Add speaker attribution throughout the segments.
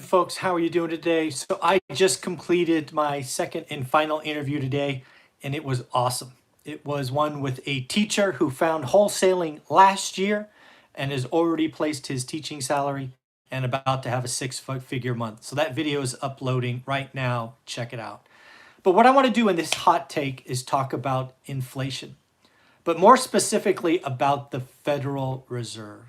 Speaker 1: Folks, how are you doing today? So I just completed my second and final interview today, and it was awesome. It was one with a teacher who found wholesaling last year and has already placed his teaching salary and about to have a six-figure month. So that video is uploading right now. Check it out. But what I want to do in this hot take is talk about inflation, but more specifically about the Federal Reserve.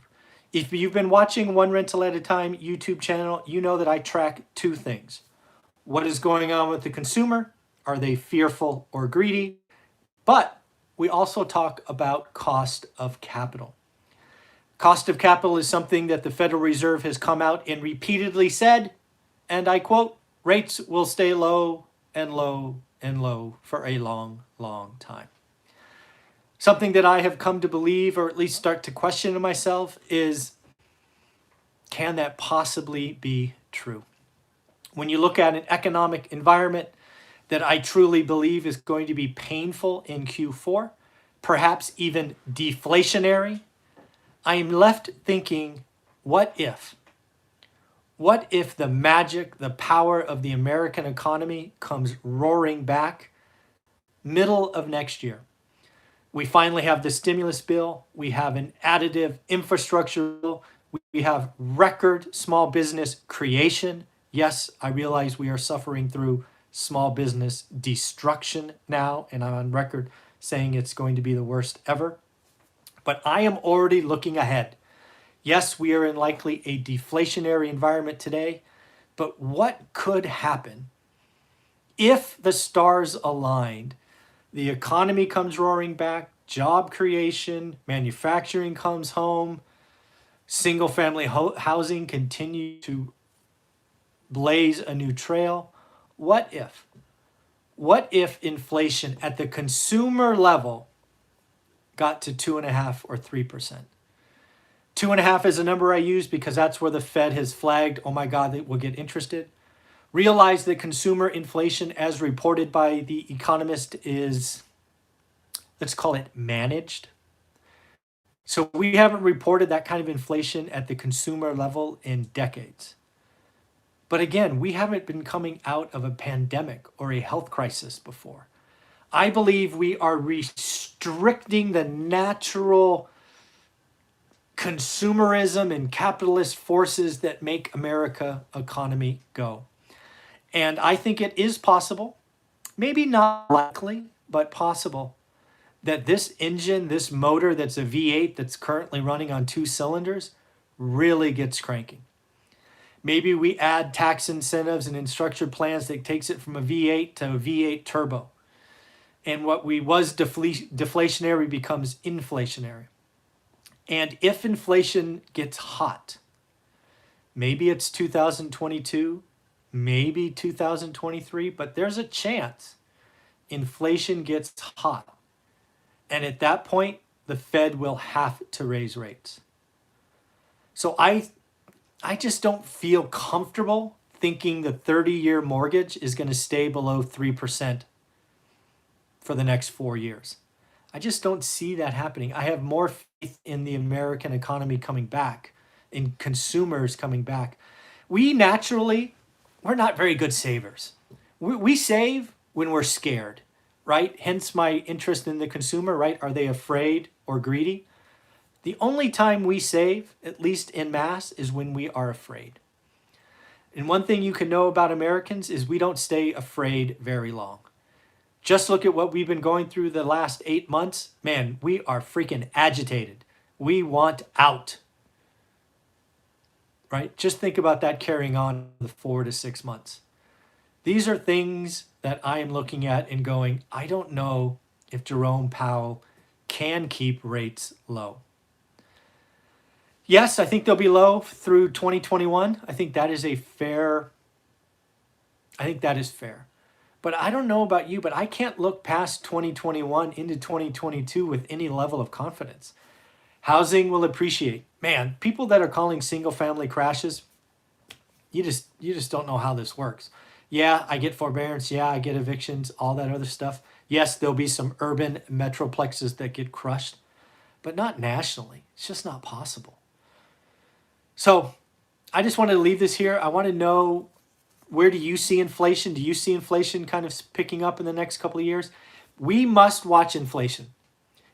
Speaker 1: If you've been watching One Rental at a Time YouTube channel, you know that I track two things. What is going on with the consumer? Are they fearful or greedy? But we also talk about cost of capital. Cost of capital is something that the Federal Reserve has come out and repeatedly said, and I quote, rates will stay low and low and low for a long, long time. Something that I have come to believe, or at least start to question in myself, is can that possibly be true? When you look at an economic environment that I truly believe is going to be painful in Q4, perhaps even deflationary, I am left thinking, what if? What if the magic, the power of the American economy comes roaring back middle of next year? We finally have the stimulus bill. We have an additive infrastructure bill. We have record small business creation. Yes, I realize we are suffering through small business destruction now, and I'm on record saying it's going to be the worst ever. But I am already looking ahead. Yes, we are in likely a deflationary environment today, but what could happen if the stars aligned? The economy comes roaring back, job creation, manufacturing comes home, single-family housing continues to blaze a new trail. What if? What if inflation at the consumer level got to 2.5 or 3%? 2.5 is a number I use because that's where the Fed has flagged, oh my God, they will get interested. Realize that consumer inflation, as reported by The Economist, is, let's call it managed. So we haven't reported that kind of inflation at the consumer level in decades. But again, we haven't been coming out of a pandemic or a health crisis before. I believe we are restricting the natural consumerism and capitalist forces that make America economy go. And I think it is possible, maybe not likely, but possible, that this engine, this motor that's a V8 that's currently running on 2 cylinders really gets cranking. Maybe we add tax incentives and structured plans that takes it from a V8 to a V8 turbo. And what was deflationary becomes inflationary. And if inflation gets hot, maybe it's 2022, maybe 2023, but there's a chance inflation gets hot. And at that point, the Fed will have to raise rates. So I just don't feel comfortable thinking the 30-year mortgage is going to stay below 3% for the next 4 years. I just don't see that happening. I have more faith in the American economy coming back, in consumers coming back. We're not very good savers. We save when we're scared, right? Hence my interest in the consumer, right? Are they afraid or greedy? The only time we save, at least en masse, is when we are afraid. And one thing you can know about Americans is we don't stay afraid very long. Just look at what we've been going through the last 8 months. Man, we are freaking agitated. We want out. Right? Just think about that carrying on the 4 to 6 months. These are things that I am looking at and going, I don't know if Jerome Powell can keep rates low. Yes, I think they'll be low through 2021. I think that is fair. But I don't know about you, but I can't look past 2021 into 2022 with any level of confidence. Housing will appreciate. Man, people that are calling single family crashes, you just don't know how this works. Yeah, I get forbearance. Yeah, I get evictions, all that other stuff. Yes, there'll be some urban metroplexes that get crushed, but not nationally. It's just not possible. So I just wanted to leave this here. I want to know, where do you see inflation? Do you see inflation kind of picking up in the next couple of years? We must watch inflation.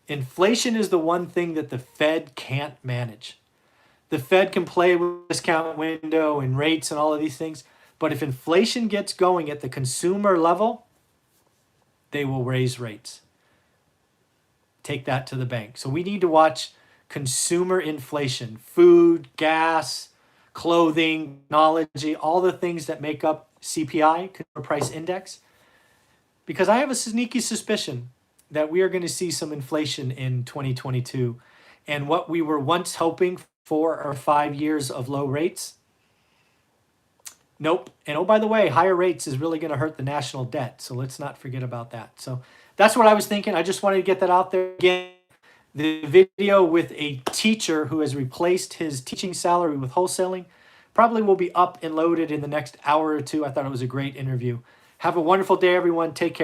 Speaker 1: Inflation is the one thing that the Fed can't manage. The Fed can play with discount window and rates and all of these things, but if inflation gets going at the consumer level, they will raise rates. Take that to the bank. So we need to watch consumer inflation, food, gas, clothing, technology, all the things that make up CPI, Consumer Price Index, because I have a sneaky suspicion that we are going to see some inflation in 2022. And what we were once hoping for are 5 years of low rates. Nope. And oh, by the way, higher rates is really going to hurt the national debt. So let's not forget about that. So that's what I was thinking. I just wanted to get that out there. Again, the video with a teacher who has replaced his teaching salary with wholesaling probably will be up and loaded in the next hour or two. I thought it was a great interview. Have a wonderful day, everyone. Take care.